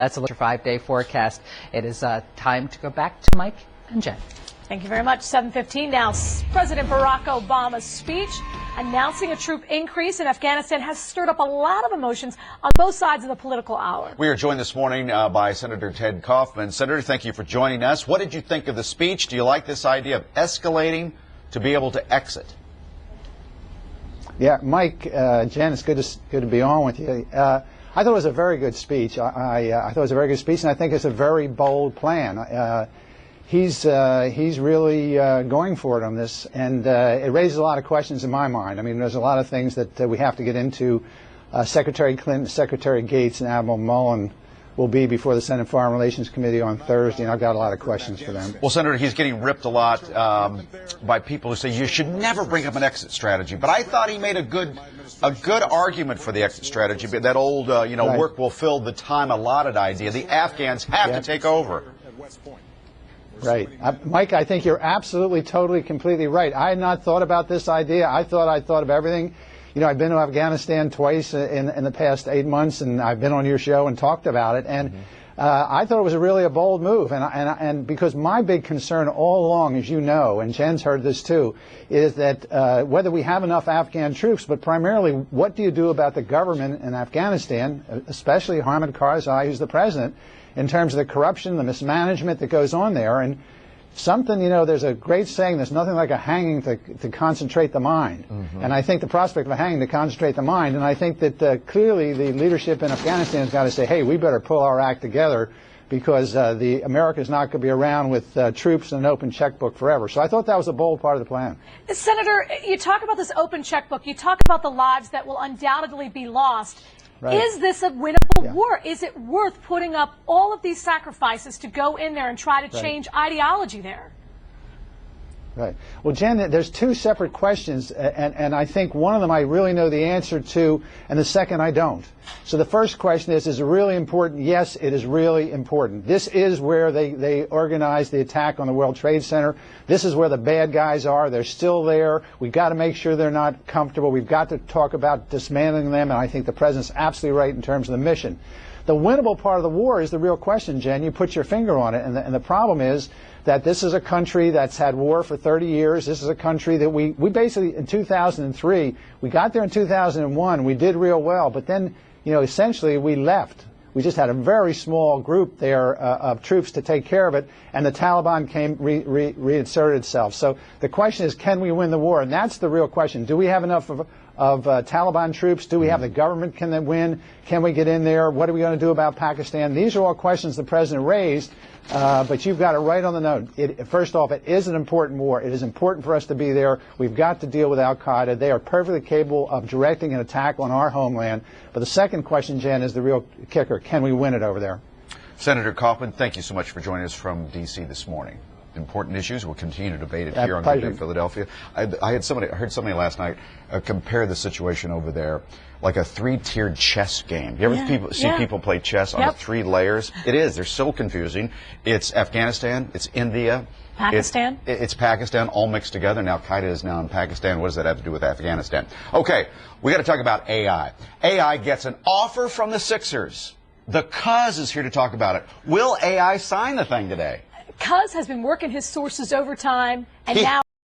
That's a 5-day forecast. It is time to go back to Mike and Jen. Thank you very much. 7:15 now. President Barack Obama's speech announcing a troop increase in Afghanistan has stirred up a lot of emotions on both sides of the political hour. We are joined this morning by Senator Ted Kaufman. Senator, thank you for joining us. What did you think of the speech? Do you like this idea of escalating to be able to exit? Yeah, Mike, Jen, it's good to be on with you. I thought it was a very good speech. I thought it was a very good speech, and I think it's a very bold plan. He's really going for it on this, and it raises a lot of questions in my mind. I mean, there's a lot of things that we have to get into. Secretary Clinton, Secretary Gates, and Admiral Mullen will be before the Senate Foreign Relations Committee on Thursday, and I've got a lot of questions for them. Well, Senator, he's getting ripped a lot by people who say you should never bring up an exit strategy. But I thought he made a good argument for the exit strategy. But that old, Right. work will fill the time allotted idea. The Afghans have to take over. Right. Mike, I think you're absolutely, totally, completely right. I had not thought about this idea. I thought of everything. You know, I've been to Afghanistan twice in the past 8 months, and I've been on your show and talked about it. And I thought it was really a bold move. And because my big concern all along, as you know, and Jen's heard this too, is that whether we have enough Afghan troops, but primarily, what do you do about the government in Afghanistan, especially Hamid Karzai, who's the president, in terms of the corruption, the mismanagement that goes on there. And something, there's a great saying, there's nothing like a hanging to concentrate the mind. And I think the prospect of a hanging to concentrate the mind, and I think that clearly the leadership in Afghanistan has got to say, hey, we better pull our act together, because the America's not going to be around with troops and an open checkbook forever. So I thought that was a bold part of the plan. Senator, you talk about this open checkbook. You talk about the lives that will undoubtedly be lost. Right. Is this a winnable war? Is it worth putting up all of these sacrifices to go in there and try to change ideology there? Right. Well, Jen, there's two separate questions, and I think one of them I really know the answer to, and the second I don't. So the first question is it really important? Yes, it is really important. This is where they organized the attack on the World Trade Center. This is where the bad guys are. They're still there. We've got to make sure they're not comfortable. We've got to talk about dismantling them, and I think the President's absolutely right in terms of the mission. The winnable part of the war is the real question, Jen. You put your finger on it, and the problem is that this is a country that's had war for 30 years. This is a country that we basically, in 2003, we got there in 2001, we did real well, but then, essentially we left. We just had a very small group there of troops to take care of it, and the Taliban reinserted itself. So the question is, can we win the war? And that's the real question. Do we have enough of Taliban troops? Do we have the government? Can they win? Can we get in there? What are we going to do about Pakistan? These are all questions the President raised, but you've got it right on the note. First off, it is an important war. It is important for us to be there. We've got to deal with al-Qaeda. They are perfectly capable of directing an attack on our homeland. But the second question, Jen, is the real kicker. Can we win it over there? Senator Kaufman, thank you so much for joining us from D.C. this morning. Important issues. We'll continue to debate it here on Good Day Philadelphia. I heard somebody last night compare the situation over there like a 3-tiered chess game. You ever see people play chess on 3 layers? It is. They're so confusing. It's Afghanistan. It's India. Pakistan. It's Pakistan all mixed together. Now Al-Qaeda is now in Pakistan. What does that have to do with Afghanistan? Okay, we got to talk about AI. AI gets an offer from the Sixers. The Cuz is here to talk about it. Will AI sign the thing today? Cuz has been working his sources overtime, and now